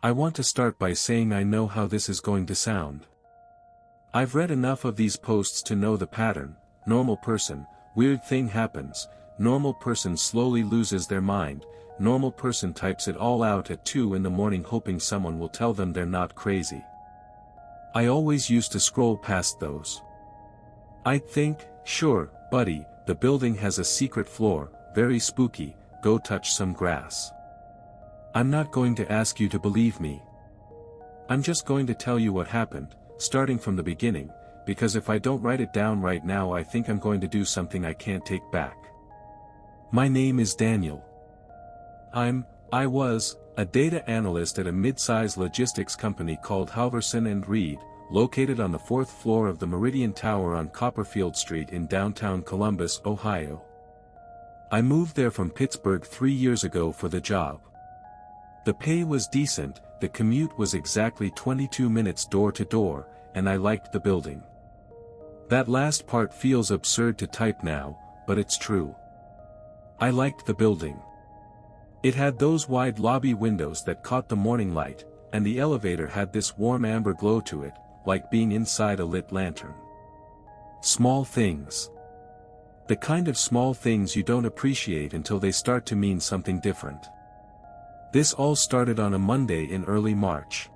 I want to start by saying I know how this is going to sound. I've read enough of these posts to know the pattern: normal person, weird thing happens, normal person slowly loses their mind, normal person types it all out at 2 in the morning hoping someone will tell them they're not crazy. I always used to scroll past those. I'd think, sure, buddy, the building has a secret floor, very spooky, go touch some grass. I'm not going to ask you to believe me. I'm just going to tell you what happened, starting from the beginning, because if I don't write it down right now I think I'm going to do something I can't take back. My name is Daniel. I was, a data analyst at a mid-size logistics company called Halverson & Reed, located on the 4th floor of the Meridian Tower on Copperfield Street in downtown Columbus, Ohio. I moved there from Pittsburgh 3 years ago for the job. The pay was decent, the commute was exactly 22 minutes door to door, and I liked the building. That last part feels absurd to type now, but it's true. I liked the building. It had those wide lobby windows that caught the morning light, and the elevator had this warm amber glow to it, like being inside a lit lantern. Small things. The kind of small things you don't appreciate until they start to mean something different. This all started on a Monday in early March.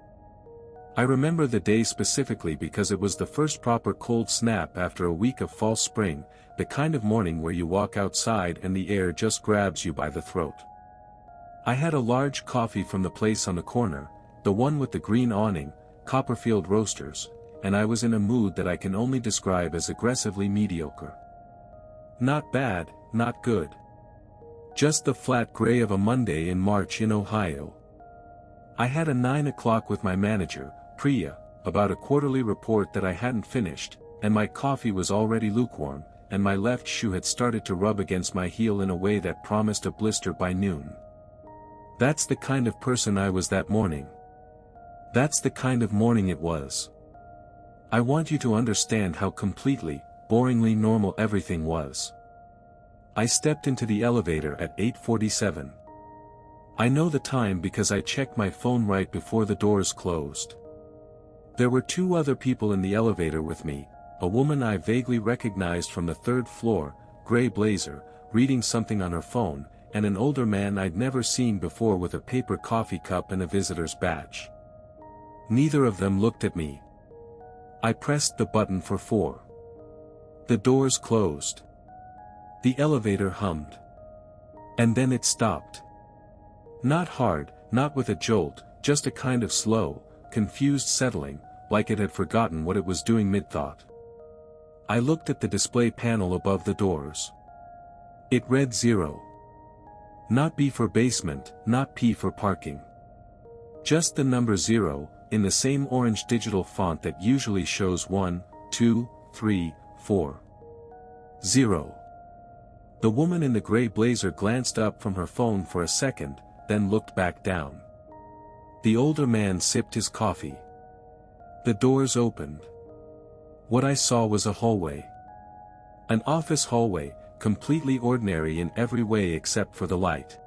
I remember the day specifically because it was the first proper cold snap after a week of false spring, the kind of morning where you walk outside and the air just grabs you by the throat. I had a large coffee from the place on the corner, the one with the green awning, Copperfield Roasters, and I was in a mood that I can only describe as aggressively mediocre. Not bad, not good. Just the flat gray of a Monday in March in Ohio. I had a 9 o'clock with my manager, Priya, about a quarterly report that I hadn't finished, and my coffee was already lukewarm, and my left shoe had started to rub against my heel in a way that promised a blister by noon. That's the kind of person I was that morning. That's the kind of morning it was. I want you to understand how completely, boringly normal everything was. I stepped into the elevator at 8:47. I know the time because I checked my phone right before the doors closed. There were 2 other people in the elevator with me, a woman I vaguely recognized from the 3rd floor, gray blazer, reading something on her phone, and an older man I'd never seen before with a paper coffee cup and a visitor's badge. Neither of them looked at me. I pressed the button for 4. The doors closed. The elevator hummed. And then it stopped. Not hard, not with a jolt, just a kind of slow, confused settling, like it had forgotten what it was doing mid-thought. I looked at the display panel above the doors. It read 0. Not B for basement, not P for parking. Just the number 0, in the same orange digital font that usually shows 1, 2, 3, 4. 0. The woman in the gray blazer glanced up from her phone for a second, then looked back down. The older man sipped his coffee. The doors opened. What I saw was a hallway. An office hallway, completely ordinary in every way except for the light.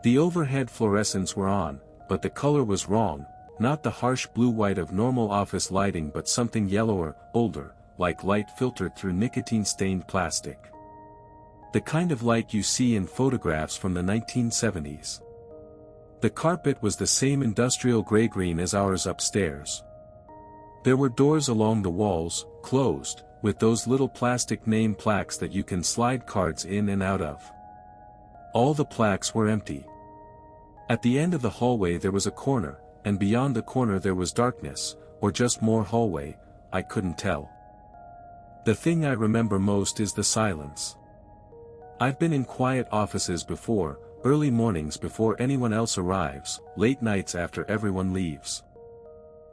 The overhead fluorescents were on, but the color was wrong, not the harsh blue-white of normal office lighting but something yellower, older, like light filtered through nicotine-stained plastic. The kind of light you see in photographs from the 1970s. The carpet was the same industrial gray-green as ours upstairs. There were doors along the walls, closed, with those little plastic name plaques that you can slide cards in and out of. All the plaques were empty. At the end of the hallway there was a corner, and beyond the corner there was darkness, or just more hallway, I couldn't tell. The thing I remember most is the silence. I've been in quiet offices before, early mornings before anyone else arrives, late nights after everyone leaves.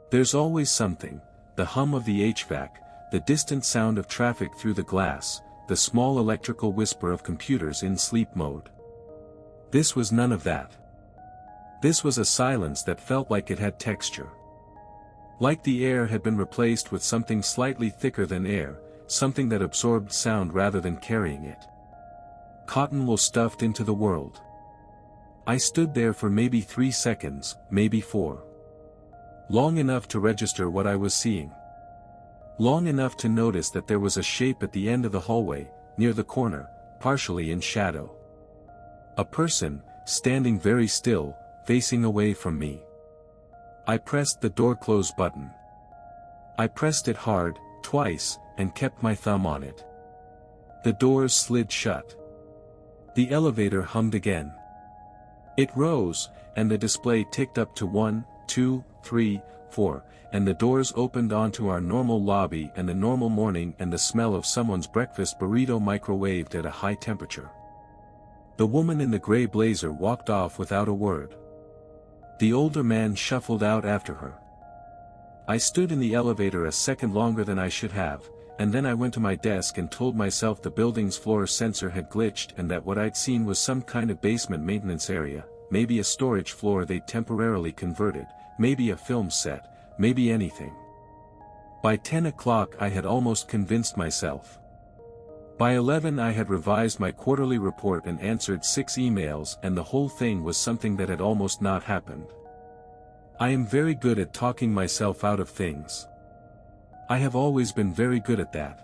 There's always something, the hum of the HVAC, the distant sound of traffic through the glass, the small electrical whisper of computers in sleep mode. This was none of that. This was a silence that felt like it had texture. Like the air had been replaced with something slightly thicker than air, something that absorbed sound rather than carrying it. Cotton wool stuffed into the world. I stood there for maybe 3 seconds, maybe 4. Long enough to register what I was seeing. Long enough to notice that there was a shape at the end of the hallway, near the corner, partially in shadow. A person, standing very still, facing away from me. I pressed the door close button. I pressed it hard, twice, and kept my thumb on it. The doors slid shut. The elevator hummed again. It rose, and the display ticked up to 1, 2, 3, 4, and the doors opened onto our normal lobby and the normal morning and the smell of someone's breakfast burrito microwaved at a high temperature. The woman in the gray blazer walked off without a word. The older man shuffled out after her. I stood in the elevator a second longer than I should have, and then I went to my desk and told myself the building's floor sensor had glitched and that what I'd seen was some kind of basement maintenance area, maybe a storage floor they'd temporarily converted, maybe a film set, maybe anything. By 10 o'clock I had almost convinced myself. By 11 I had revised my quarterly report and answered 6 emails, and the whole thing was something that had almost not happened. I am very good at talking myself out of things. I have always been very good at that.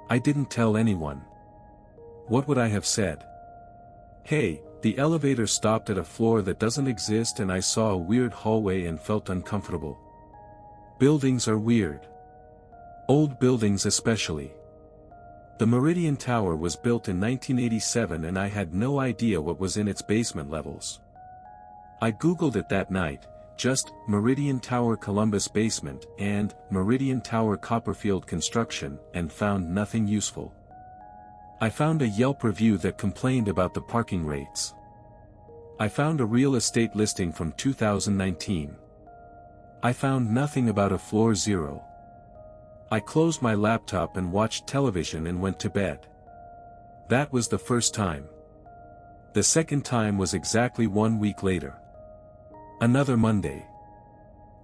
I didn't tell anyone. What would I have said? Hey, the elevator stopped at a floor that doesn't exist and I saw a weird hallway and felt uncomfortable. Buildings are weird. Old buildings especially. The Meridian Tower was built in 1987 and I had no idea what was in its basement levels. I googled it that night, just Meridian Tower Columbus basement and Meridian Tower Copperfield construction, and found nothing useful. I found a Yelp review that complained about the parking rates. I found a real estate listing from 2019. I found nothing about a floor 0. I closed my laptop and watched television and went to bed. That was the first time. The second time was exactly 1 week later. Another Monday.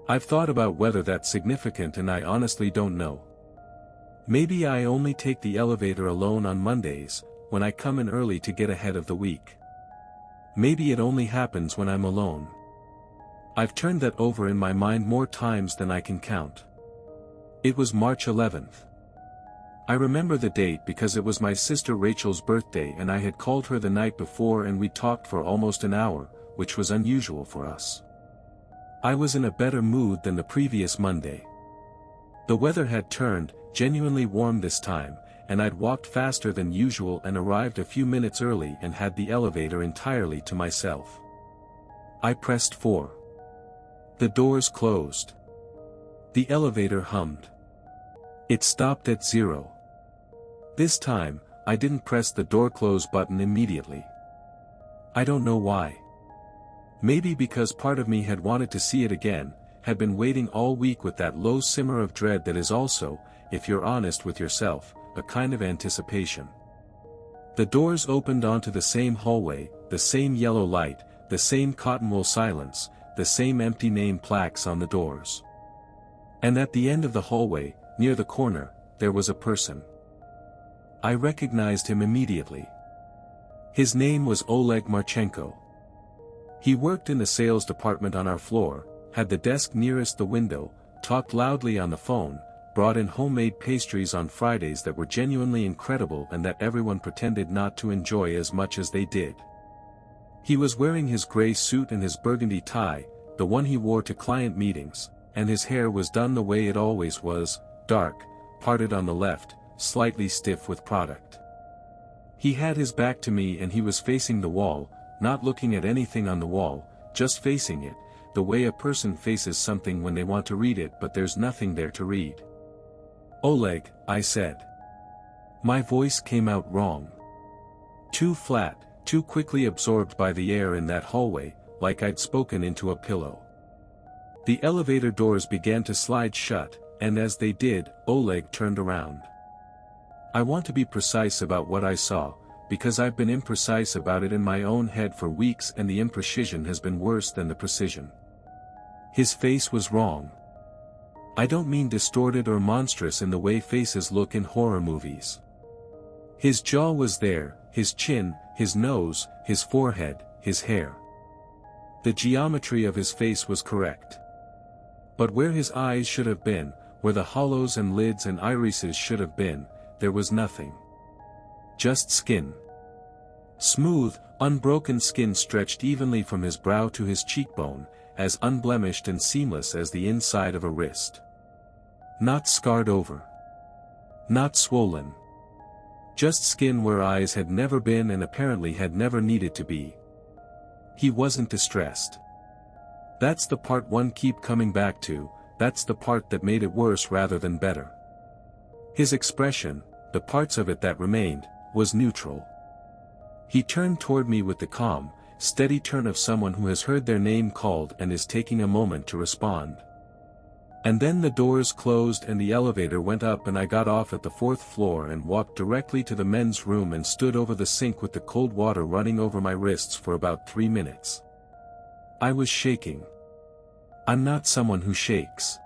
I've thought about whether that's significant and I honestly don't know. Maybe I only take the elevator alone on Mondays, when I come in early to get ahead of the week. Maybe it only happens when I'm alone. I've turned that over in my mind more times than I can count. It was March 11th. I remember the date because it was my sister Rachel's birthday and I had called her the night before and we talked for almost an hour, which was unusual for us. I was in a better mood than the previous Monday. The weather had turned, genuinely warm this time, and I'd walked faster than usual and arrived a few minutes early and had the elevator entirely to myself. I pressed 4. The doors closed. The elevator hummed. It stopped at 0. This time, I didn't press the door close button immediately. I don't know why. Maybe because part of me had wanted to see it again, had been waiting all week with that low simmer of dread that is also, if you're honest with yourself, a kind of anticipation. The doors opened onto the same hallway, the same yellow light, the same cotton wool silence, the same empty name plaques on the doors. And at the end of the hallway, near the corner, there was a person. I recognized him immediately. His name was Oleg Marchenko. He worked in the sales department on our floor, had the desk nearest the window, talked loudly on the phone, brought in homemade pastries on Fridays that were genuinely incredible and that everyone pretended not to enjoy as much as they did. He was wearing his gray suit and his burgundy tie, the one he wore to client meetings, and his hair was done the way it always was, dark, parted on the left, slightly stiff with product. He had his back to me and he was facing the wall, not looking at anything on the wall, just facing it, the way a person faces something when they want to read it but there's nothing there to read. Oleg, I said. My voice came out wrong. Too flat, too quickly absorbed by the air in that hallway, like I'd spoken into a pillow. The elevator doors began to slide shut, and as they did, Oleg turned around. I want to be precise about what I saw, because I've been imprecise about it in my own head for weeks and the imprecision has been worse than the precision. His face was wrong. I don't mean distorted or monstrous in the way faces look in horror movies. His jaw was there, his chin, his nose, his forehead, his hair. The geometry of his face was correct. But where his eyes should have been, where the hollows and lids and irises should have been, there was nothing. Just skin. Smooth, unbroken skin stretched evenly from his brow to his cheekbone, as unblemished and seamless as the inside of a wrist. Not scarred over. Not swollen. Just skin where eyes had never been and apparently had never needed to be. He wasn't distressed. That's the part one keep coming back to, that's the part that made it worse rather than better. His expression, the parts of it that remained, was neutral. He turned toward me with the calm, steady turn of someone who has heard their name called and is taking a moment to respond. And then the doors closed and the elevator went up and I got off at the 4th floor and walked directly to the men's room and stood over the sink with the cold water running over my wrists for about 3 minutes. I was shaking. I'm not someone who shakes.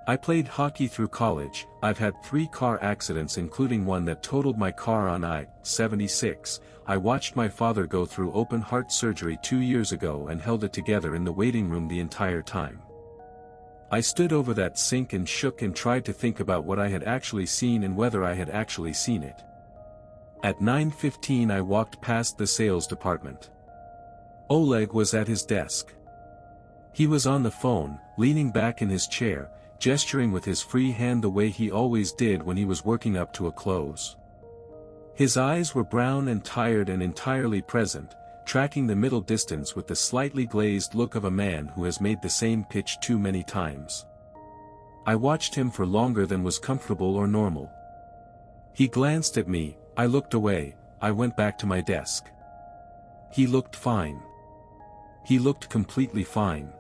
I played hockey through college. I've had 3 car accidents including one that totaled my car on I-76. I watched my father go through open heart surgery 2 years ago and held it together in the waiting room the entire time. I stood over that sink and shook and tried to think about what I had actually seen and whether I had actually seen it. At 9:15 I walked past the sales department. Oleg was at his desk. He was on the phone, leaning back in his chair, gesturing with his free hand the way he always did when he was working up to a close. His eyes were brown and tired and entirely present, tracking the middle distance with the slightly glazed look of a man who has made the same pitch too many times. I watched him for longer than was comfortable or normal. He glanced at me, I looked away, I went back to my desk. He looked fine. He looked completely fine.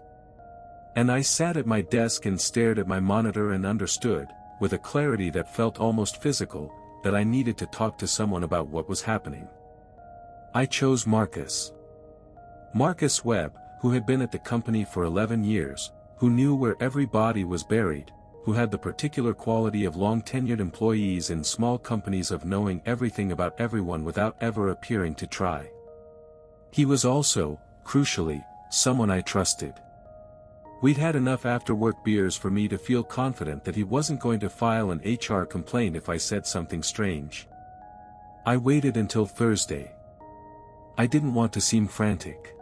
And I sat at my desk and stared at my monitor and understood, with a clarity that felt almost physical, that I needed to talk to someone about what was happening. I chose Marcus. Marcus Webb, who had been at the company for 11 years, who knew where every body was buried, who had the particular quality of long-tenured employees in small companies of knowing everything about everyone without ever appearing to try. He was also, crucially, someone I trusted. We'd had enough after-work beers for me to feel confident that he wasn't going to file an HR complaint if I said something strange. I waited until Thursday. I didn't want to seem frantic.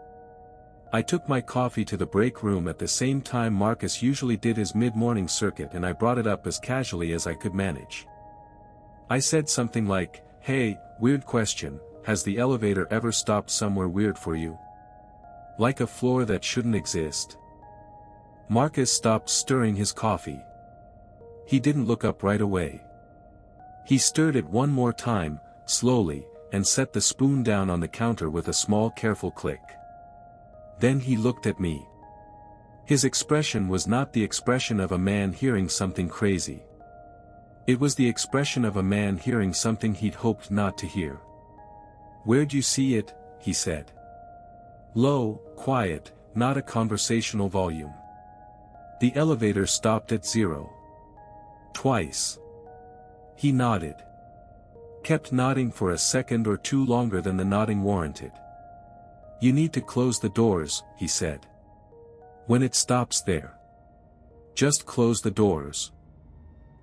I took my coffee to the break room at the same time Marcus usually did his mid-morning circuit and I brought it up as casually as I could manage. I said something like, "Hey, weird question, has the elevator ever stopped somewhere weird for you? Like a floor that shouldn't exist?" Marcus stopped stirring his coffee. He didn't look up right away. He stirred it one more time, slowly, and set the spoon down on the counter with a small careful click. Then he looked at me. His expression was not the expression of a man hearing something crazy. It was the expression of a man hearing something he'd hoped not to hear. "Where'd you see it?" he said. Low, quiet, not a conversational volume. The elevator stopped at 0. Twice. He nodded. Kept nodding for a second or two longer than the nodding warranted. "You need to close the doors," he said. "When it stops there. Just close the doors.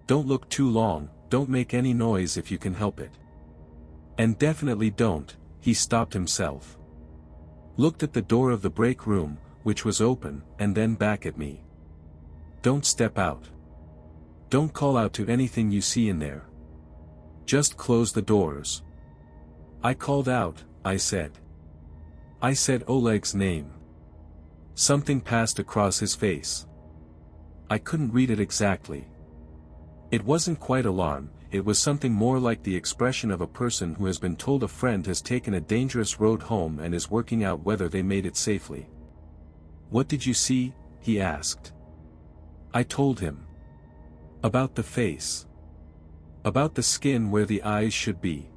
Don't look too long, don't make any noise if you can help it. And definitely don't," he stopped himself. Looked at the door of the break room, which was open, and then back at me. "Don't step out. Don't call out to anything you see in there. Just close the doors." I called out, I said. I said Oleg's name. Something passed across his face. I couldn't read it exactly. It wasn't quite alarm, it was something more like the expression of a person who has been told a friend has taken a dangerous road home and is working out whether they made it safely. "What did you see?" he asked. I told him. About the face. About the skin where the eyes should be.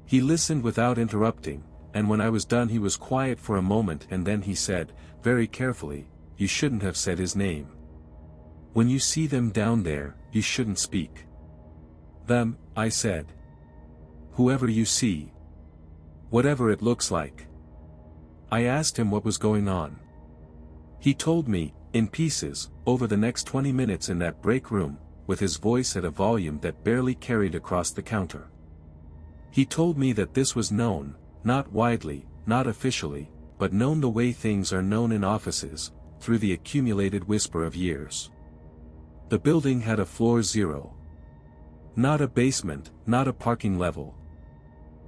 He listened without interrupting, and when I was done he was quiet for a moment and then he said, very carefully, "You shouldn't have said his name. When you see them down there, you shouldn't speak." "Them," I said. "Whoever you see. Whatever it looks like." I asked him what was going on. He told me, in pieces, over the next 20 minutes in that break room, with his voice at a volume that barely carried across the counter. He told me that this was known, not widely, not officially, but known the way things are known in offices, through the accumulated whisper of years. The building had a floor 0. Not a basement, not a parking level.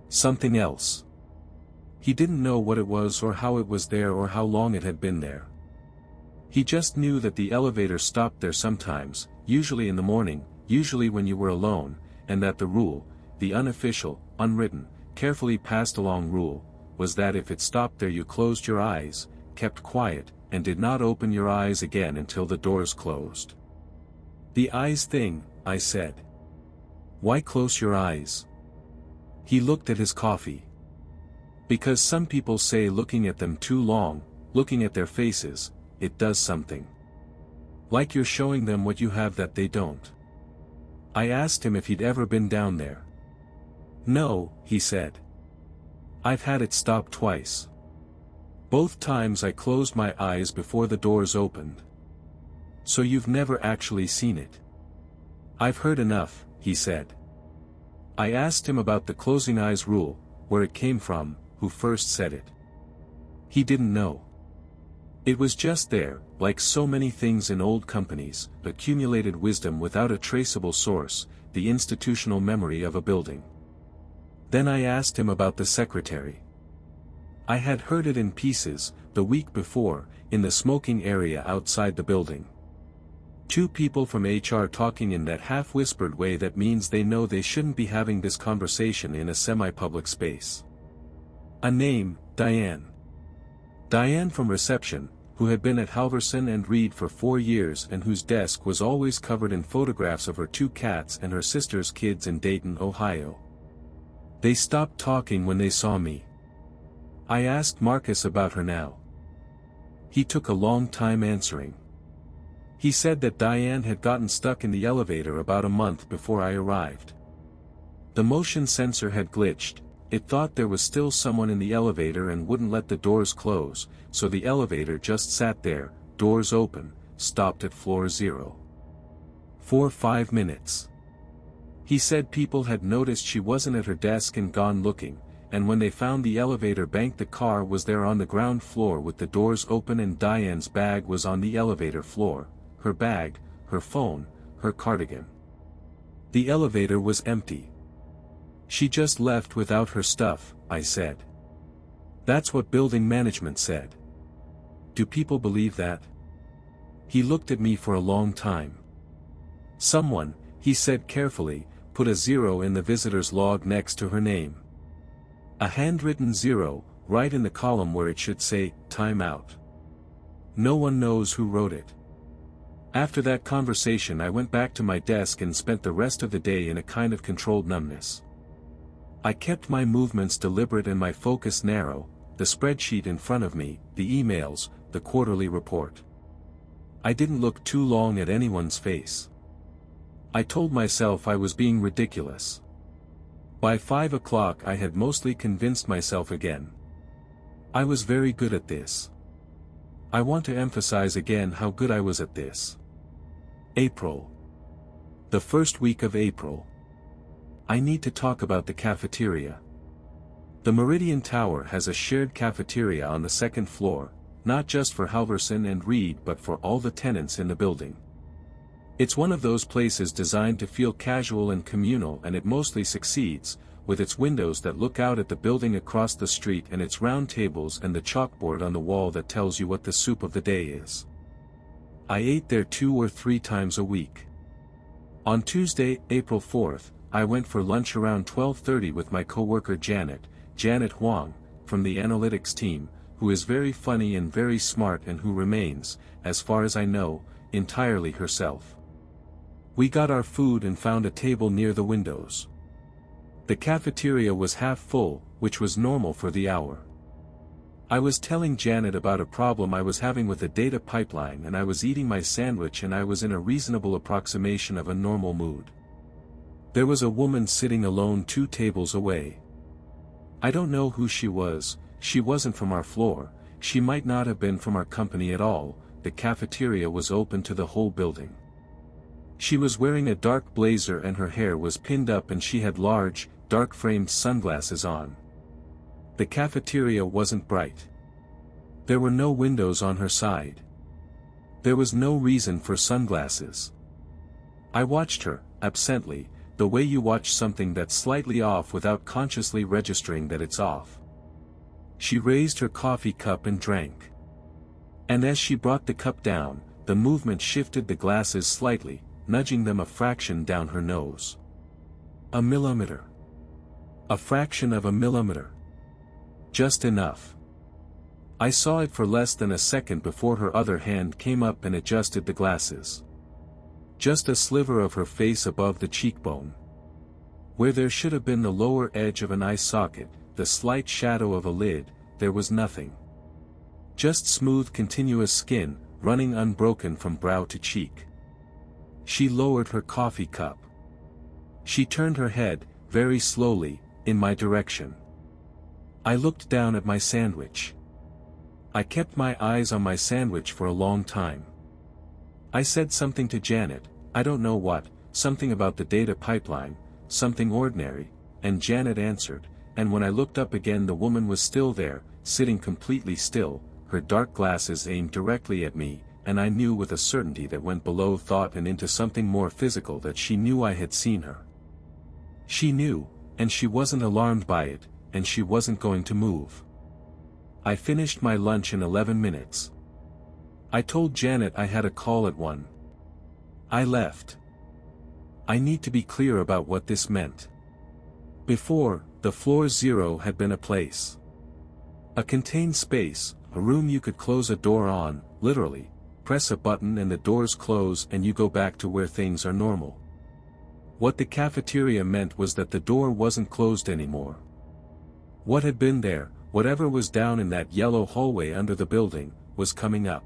Something else. He didn't know what it was or how it was there or how long it had been there. He just knew that the elevator stopped there sometimes, usually in the morning, usually when you were alone, and that the rule, the unofficial, unwritten, carefully passed along rule, was that if it stopped there you closed your eyes, kept quiet, and did not open your eyes again until the doors closed. The eyes thing, I said. Why close your eyes? He looked at his coffee. Because some people say looking at them too long, looking at their faces, it does something. Like you're showing them what you have that they don't. I asked him if he'd ever been down there. No, he said. I've had it stop twice. Both times I closed my eyes before the doors opened. So you've never actually seen it? I've heard enough, he said. I asked him about the closing eyes rule, where it came from, who first said it. He didn't know. It was just there, like so many things in old companies, accumulated wisdom without a traceable source, the institutional memory of a building. Then I asked him about the secretary. I had heard it in pieces, the week before, in the smoking area outside the building. Two people from HR talking in that half-whispered way that means they know they shouldn't be having this conversation in a semi-public space. A name, Diane. Diane from reception, who had been at Halverson and Reed for 4 years and whose desk was always covered in photographs of her 2 cats and her sister's kids in Dayton, Ohio. They stopped talking when they saw me. I asked Marcus about her now. He took a long time answering. He said that Diane had gotten stuck in the elevator about a month before I arrived. The motion sensor had glitched, it thought there was still someone in the elevator and wouldn't let the doors close, so the elevator just sat there, doors open, stopped at floor 0. For 5 minutes. He said people had noticed she wasn't at her desk and gone looking, and when they found the elevator bank the car was there on the ground floor with the doors open and Diane's bag was on the elevator floor, her bag, her phone, her cardigan. The elevator was empty. She just left without her stuff, I said. That's what building management said. Do people believe that? He looked at me for a long time. Someone, he said carefully, put a 0 in the visitor's log next to her name. A handwritten 0, right in the column where it should say, time out. No one knows who wrote it. After that conversation I went back to my desk and spent the rest of the day in a kind of controlled numbness. I kept my movements deliberate and my focus narrow, the spreadsheet in front of me, the emails, the quarterly report. I didn't look too long at anyone's face. I told myself I was being ridiculous. By 5 o'clock I had mostly convinced myself again. I was very good at this. I want to emphasize again how good I was at this. April. The first week of April. I need to talk about the cafeteria. The Meridian Tower has a shared cafeteria on the 2nd floor, not just for Halverson and Reed but for all the tenants in the building. It's one of those places designed to feel casual and communal, and it mostly succeeds, with its windows that look out at the building across the street and its round tables and the chalkboard on the wall that tells you what the soup of the day is. I ate there 2 or 3 times a week. On Tuesday, April 4th, I went for lunch around 12:30 with my coworker Janet Huang, from the analytics team, who is very funny and very smart and who remains, as far as I know, entirely herself. We got our food and found a table near the windows. The cafeteria was half full, which was normal for the hour. I was telling Janet about a problem I was having with a data pipeline and I was eating my sandwich and I was in a reasonable approximation of a normal mood. There was a woman sitting alone 2 tables away. I don't know who she was, She wasn't from our floor, she might not have been from our company at all. The cafeteria was open to the whole building. She was wearing a dark blazer and her hair was pinned up and she had large, dark-framed sunglasses on. The cafeteria wasn't bright. There were no windows on her side. There was no reason for sunglasses. I watched her, absently, the way you watch something that's slightly off without consciously registering that it's off. She raised her coffee cup and drank. And as she brought the cup down, the movement shifted the glasses slightly, nudging them a fraction down her nose. A millimeter. A fraction of a millimeter. Just enough. I saw it for less than a second before her other hand came up and adjusted the glasses. Just a sliver of her face above the cheekbone. Where there should have been the lower edge of an eye socket, the slight shadow of a lid, there was nothing. Just smooth continuous skin, running unbroken from brow to cheek. She lowered her coffee cup. She turned her head, very slowly, in my direction. I looked down at my sandwich. I kept my eyes on my sandwich for a long time. I said something to Janet, I don't know what, something about the data pipeline, something ordinary, and Janet answered, and when I looked up again the woman was still there, sitting completely still, her dark glasses aimed directly at me, and I knew with a certainty that went below thought and into something more physical that she knew I had seen her. She knew, and she wasn't alarmed by it, and she wasn't going to move. I finished my lunch in 11 minutes. I told Janet I had a call at 1. I left. I need to be clear about what this meant. Before, the floor 0 had been a place. A contained space, a room you could close a door on, literally, press a button and the doors close and you go back to where things are normal. What the cafeteria meant was that the door wasn't closed anymore. What had been there, whatever was down in that yellow hallway under the building, was coming up.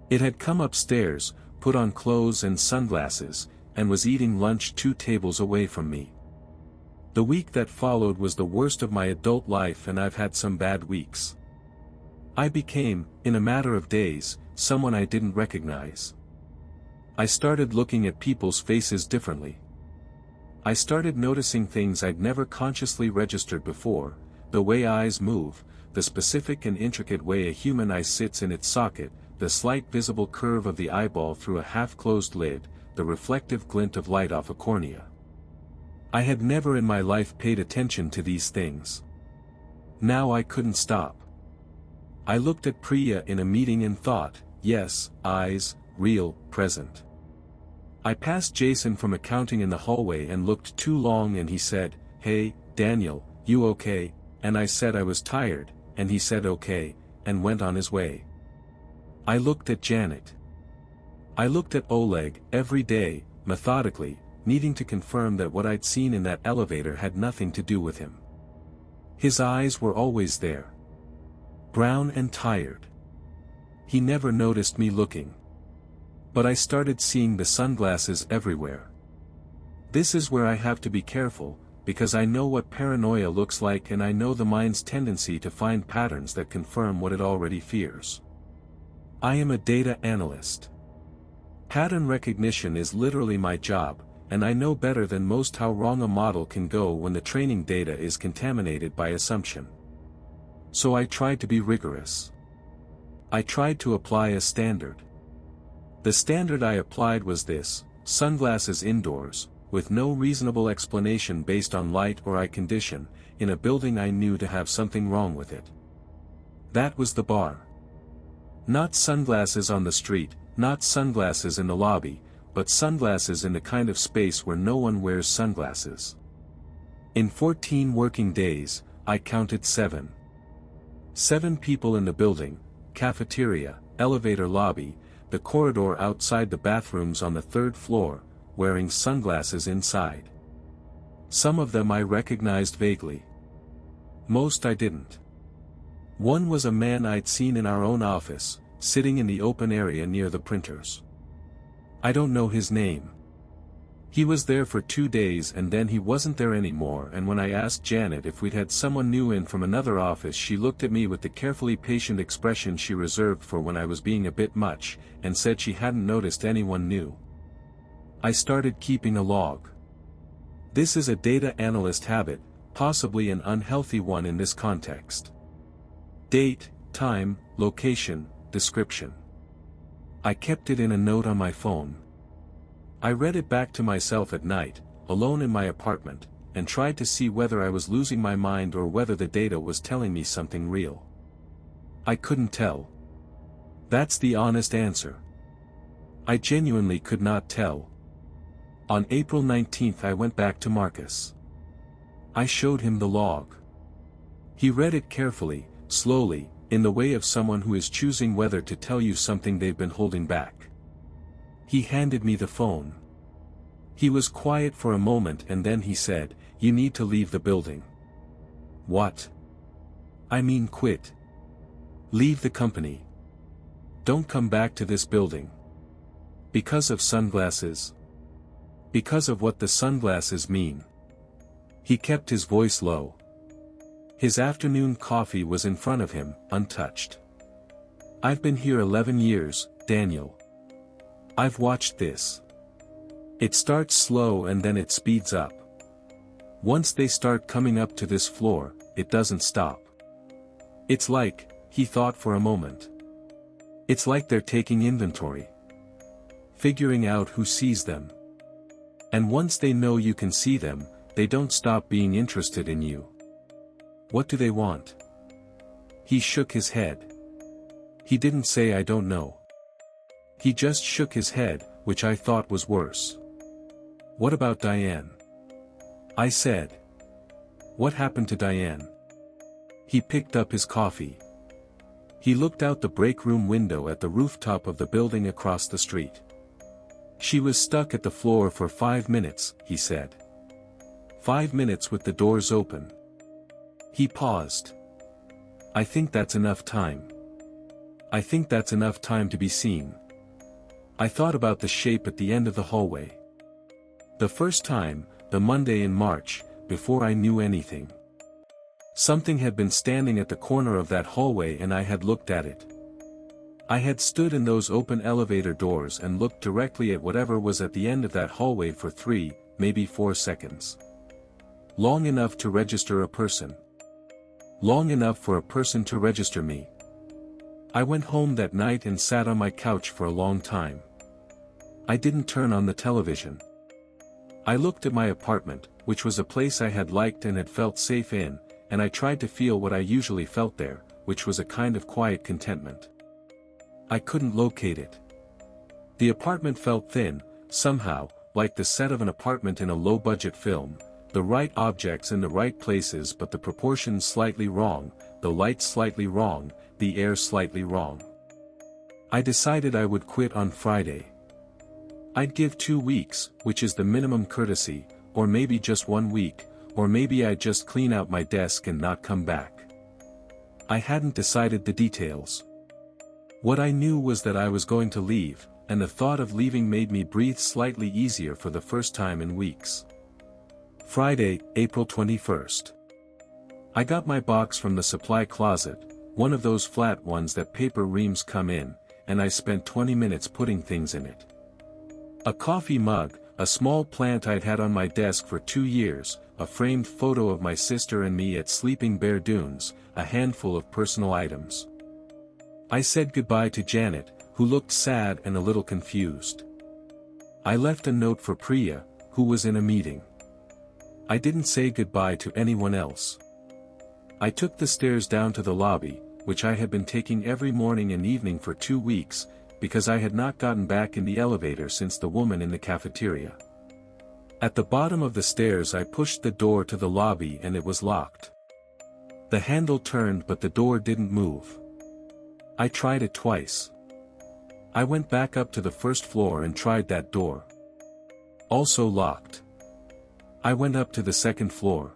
It had come upstairs, put on clothes and sunglasses, and was eating lunch 2 tables away from me. The week that followed was the worst of my adult life and I've had some bad weeks. I became, in a matter of days, someone I didn't recognize. I started looking at people's faces differently. I started noticing things I'd never consciously registered before, the way eyes move, the specific and intricate way a human eye sits in its socket, the slight visible curve of the eyeball through a half-closed lid, the reflective glint of light off a cornea. I had never in my life paid attention to these things. Now I couldn't stop. I looked at Priya in a meeting and thought, yes, eyes, real, present. I passed Jason from accounting in the hallway and looked too long and he said, "Hey, Daniel, you okay?" And I said I was tired, and he said okay, and went on his way. I looked at Janet. I looked at Oleg, every day, methodically, needing to confirm that what I'd seen in that elevator had nothing to do with him. His eyes were always there. Brown and tired. He never noticed me looking. But I started seeing the sunglasses everywhere. This is where I have to be careful, because I know what paranoia looks like and I know the mind's tendency to find patterns that confirm what it already fears. I am a data analyst. Pattern recognition is literally my job, and I know better than most how wrong a model can go when the training data is contaminated by assumption. So I tried to be rigorous. I tried to apply a standard. The standard I applied was this: sunglasses indoors, with no reasonable explanation based on light or eye condition, in a building I knew to have something wrong with it. That was the bar. Not sunglasses on the street, not sunglasses in the lobby, but sunglasses in the kind of space where no one wears sunglasses. In 14 working days, I counted 7. 7 people in the building, cafeteria, elevator lobby, the corridor outside the bathrooms on the 3rd floor, wearing sunglasses inside. Some of them I recognized vaguely. Most I didn't. One was a man I'd seen in our own office, sitting in the open area near the printers. I don't know his name. He was there for 2 days and then he wasn't there anymore, and when I asked Janet if we'd had someone new in from another office, she looked at me with the carefully patient expression she reserved for when I was being a bit much, and said she hadn't noticed anyone new. I started keeping a log. This is a data analyst habit, possibly an unhealthy one in this context. Date, time, location, description. I kept it in a note on my phone. I read it back to myself at night, alone in my apartment, and tried to see whether I was losing my mind or whether the data was telling me something real. I couldn't tell. That's the honest answer. I genuinely could not tell. On April 19th I went back to Marcus. I showed him the log. He read it carefully, slowly, in the way of someone who is choosing whether to tell you something they've been holding back. He handed me the phone. He was quiet for a moment and then he said, "You need to leave the building." What? I mean quit. Leave the company. Don't come back to this building. Because of sunglasses? Because of what the sunglasses mean. He kept his voice low. His afternoon coffee was in front of him, untouched. I've been here 11 years, Daniel. I've watched this. It starts slow and then it speeds up. Once they start coming up to this floor, it doesn't stop. It's like, he thought for a moment. It's like they're taking inventory. Figuring out who sees them. And once they know you can see them, they don't stop being interested in you. What do they want? He shook his head. He didn't say I don't know. He just shook his head, which I thought was worse. What about Diane? I said. What happened to Diane? He picked up his coffee. He looked out the break room window at the rooftop of the building across the street. She was stuck at the floor for 5 minutes, he said. 5 minutes with the doors open. He paused. I think that's enough time. I think that's enough time to be seen. I thought about the shape at the end of the hallway. The first time, the Monday in March, before I knew anything. Something had been standing at the corner of that hallway and I had looked at it. I had stood in those open elevator doors and looked directly at whatever was at the end of that hallway for 3, maybe 4 seconds. Long enough to register a person. Long enough for a person to register me. I went home that night and sat on my couch for a long time. I didn't turn on the television. I looked at my apartment, which was a place I had liked and had felt safe in, and I tried to feel what I usually felt there, which was a kind of quiet contentment. I couldn't locate it. The apartment felt thin, somehow, like the set of an apartment in a low-budget film, the right objects in the right places but the proportions slightly wrong, the light slightly wrong, the air slightly wrong. I decided I would quit on Friday. I'd give 2 weeks, which is the minimum courtesy, or maybe just 1 week, or maybe I'd just clean out my desk and not come back. I hadn't decided the details. What I knew was that I was going to leave, and the thought of leaving made me breathe slightly easier for the first time in weeks. Friday, April 21st. I got my box from the supply closet, one of those flat ones that paper reams come in, and I spent 20 minutes putting things in it. A coffee mug, a small plant I'd had on my desk for 2 years, a framed photo of my sister and me at Sleeping Bear Dunes, a handful of personal items. I said goodbye to Janet, who looked sad and a little confused. I left a note for Priya, who was in a meeting. I didn't say goodbye to anyone else. I took the stairs down to the lobby, which I had been taking every morning and evening for 2 weeks, because I had not gotten back in the elevator since the woman in the cafeteria. At the bottom of the stairs I pushed the door to the lobby and it was locked. The handle turned but the door didn't move. I tried it twice. I went back up to the first floor and tried that door. Also locked. I went up to the second floor.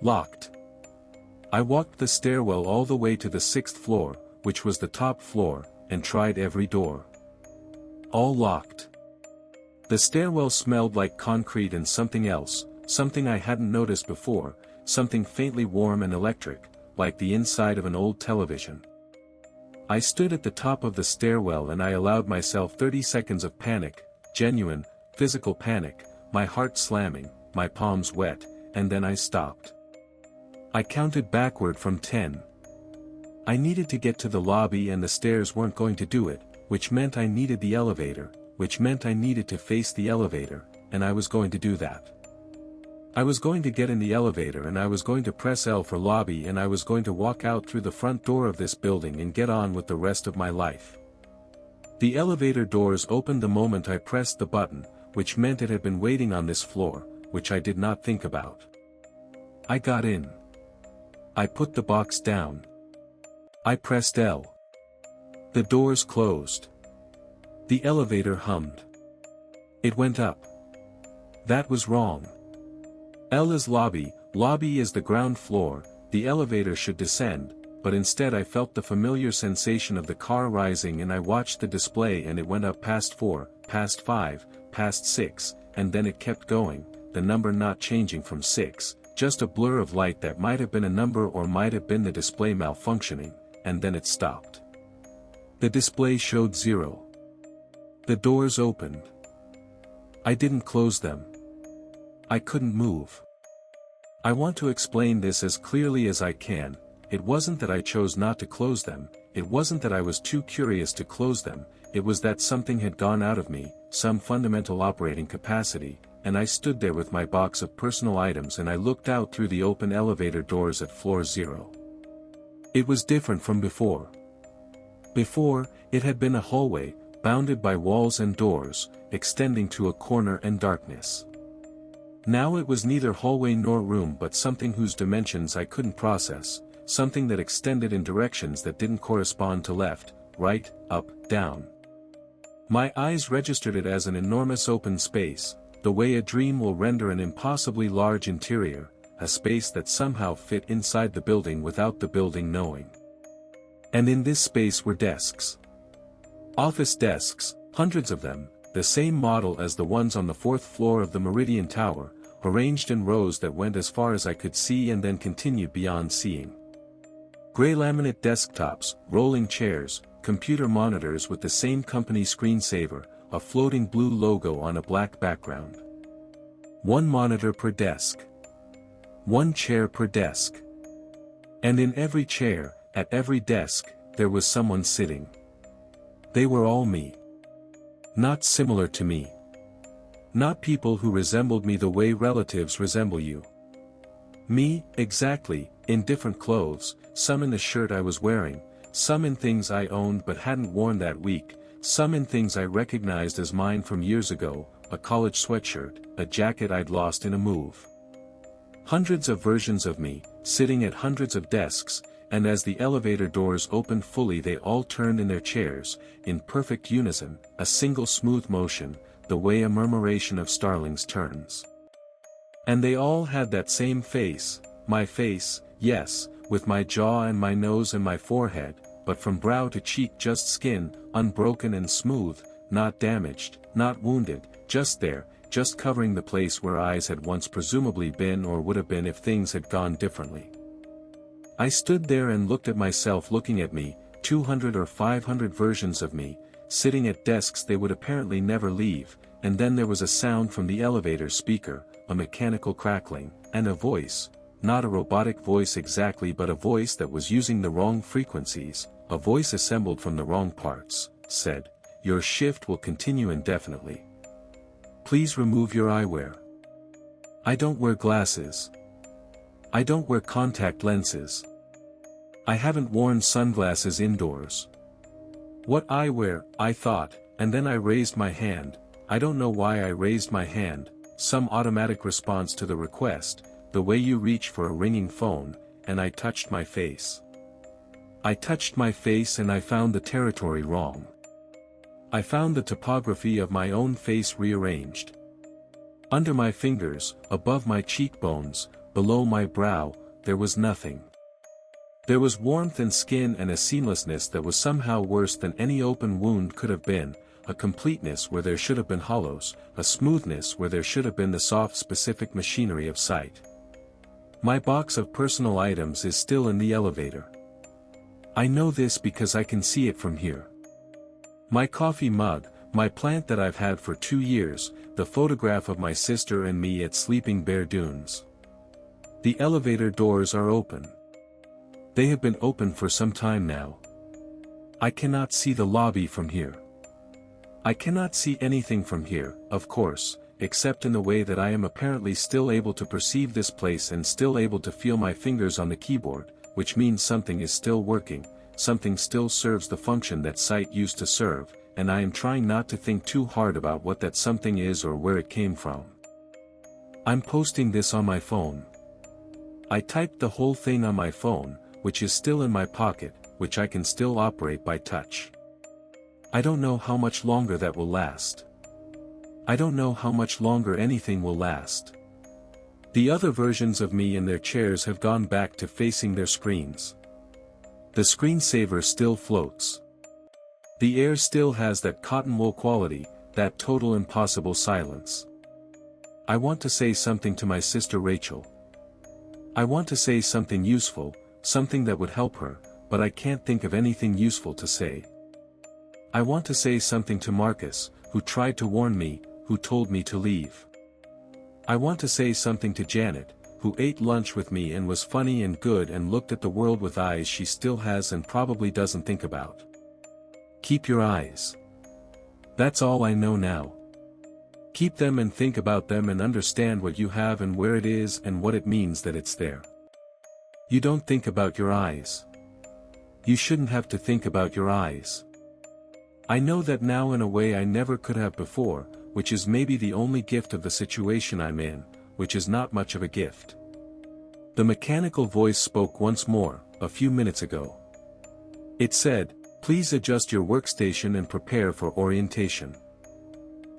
Locked. I walked the stairwell all the way to the 6th floor, which was the top floor, and tried every door. All locked. The stairwell smelled like concrete and something else, something I hadn't noticed before, something faintly warm and electric, like the inside of an old television. I stood at the top of the stairwell and I allowed myself 30 seconds of panic, genuine, physical panic, my heart slamming, my palms wet, and then I stopped. I counted backward from 10. I needed to get to the lobby and the stairs weren't going to do it, which meant I needed the elevator, which meant I needed to face the elevator, and I was going to do that. I was going to get in the elevator and I was going to press L for lobby and I was going to walk out through the front door of this building and get on with the rest of my life. The elevator doors opened the moment I pressed the button, which meant it had been waiting on this floor, which I did not think about. I got in. I put the box down. I pressed L. The doors closed. The elevator hummed. It went up. That was wrong. L is lobby, lobby is the ground floor, the elevator should descend, but instead I felt the familiar sensation of the car rising and I watched the display and it went up past 4, past 5, past 6, and then it kept going, the number not changing from 6, just a blur of light that might have been a number or might have been the display malfunctioning, and then it stopped. The display showed 0. The doors opened. I didn't close them. I couldn't move. I want to explain this as clearly as I can. It wasn't that I chose not to close them, it wasn't that I was too curious to close them, it was that something had gone out of me, some fundamental operating capacity, and I stood there with my box of personal items and I looked out through the open elevator doors at floor 0. It was different from before. Before, it had been a hallway, bounded by walls and doors, extending to a corner and darkness. Now it was neither hallway nor room but something whose dimensions I couldn't process, something that extended in directions that didn't correspond to left, right, up, down. My eyes registered it as an enormous open space, the way a dream will render an impossibly large interior, a space that somehow fit inside the building without the building knowing. And in this space were desks. Office desks, hundreds of them, the same model as the ones on the 4th floor of the Meridian Tower, arranged in rows that went as far as I could see and then continued beyond seeing. Gray laminate desktops, rolling chairs, computer monitors with the same company screensaver, a floating blue logo on a black background. One monitor per desk. One chair per desk. And in every chair, at every desk, there was someone sitting. They were all me. Not similar to me. Not people who resembled me the way relatives resemble you. Me, exactly, in different clothes, some in the shirt I was wearing, some in things I owned but hadn't worn that week, some in things I recognized as mine from years ago, a college sweatshirt, a jacket I'd lost in a move. Hundreds of versions of me, sitting at hundreds of desks, and as the elevator doors opened fully they all turned in their chairs, in perfect unison, a single smooth motion, the way a murmuration of starlings turns. And they all had that same face, my face, yes, with my jaw and my nose and my forehead, but from brow to cheek just skin, unbroken and smooth, not damaged, not wounded, just there, just covering the place where eyes had once presumably been or would have been if things had gone differently. I stood there and looked at myself looking at me, 200 or 500 versions of me, sitting at desks they would apparently never leave, and then there was a sound from the elevator speaker, a mechanical crackling, and a voice, not a robotic voice exactly but a voice that was using the wrong frequencies, a voice assembled from the wrong parts, said, "Your shift will continue indefinitely. Please remove your eyewear. I don't wear glasses. I don't wear contact lenses. I haven't worn sunglasses indoors." What eyewear, I thought, and then I raised my hand. I don't know why I raised my hand, some automatic response to the request, the way you reach for a ringing phone, and I touched my face. I touched my face and I found the territory wrong. I found the topography of my own face rearranged. Under my fingers, above my cheekbones, below my brow, there was nothing. There was warmth and skin and a seamlessness that was somehow worse than any open wound could have been, a completeness where there should have been hollows, a smoothness where there should have been the soft specific machinery of sight. My box of personal items is still in the elevator. I know this because I can see it from here. My coffee mug, my plant that I've had for 2 years, the photograph of my sister and me at Sleeping Bear Dunes. The elevator doors are open. They have been open for some time now. I cannot see the lobby from here. I cannot see anything from here, of course, except in the way that I am apparently still able to perceive this place and still able to feel my fingers on the keyboard, which means something is still working, something still serves the function that sight used to serve, and I am trying not to think too hard about what that something is or where it came from. I'm posting this on my phone. I typed the whole thing on my phone, which is still in my pocket, which I can still operate by touch. I don't know how much longer that will last. I don't know how much longer anything will last. The other versions of me in their chairs have gone back to facing their screens. The screensaver still floats. The air still has that cotton wool quality, that total impossible silence. I want to say something to my sister Rachel. I want to say something useful, something that would help her, but I can't think of anything useful to say. I want to say something to Marcus, who tried to warn me, who told me to leave. I want to say something to Janet, who ate lunch with me and was funny and good and looked at the world with eyes she still has and probably doesn't think about. Keep your eyes. That's all I know now. Keep them and think about them and understand what you have and where it is and what it means that it's there. You don't think about your eyes. You shouldn't have to think about your eyes. I know that now in a way I never could have before, which is maybe the only gift of the situation I'm in, which is not much of a gift. The mechanical voice spoke once more, a few minutes ago. It said, "Please adjust your workstation and prepare for orientation."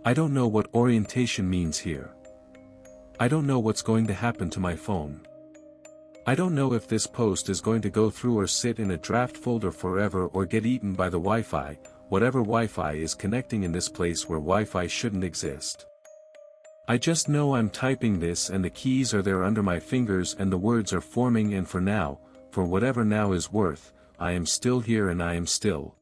I don't know what orientation means here. I don't know what's going to happen to my phone. I don't know if this post is going to go through or sit in a draft folder forever or get eaten by the Wi-Fi, whatever Wi-Fi is connecting in this place where Wi-Fi shouldn't exist. I just know I'm typing this and the keys are there under my fingers and the words are forming, and for now, for whatever now is worth, I am still here and I am still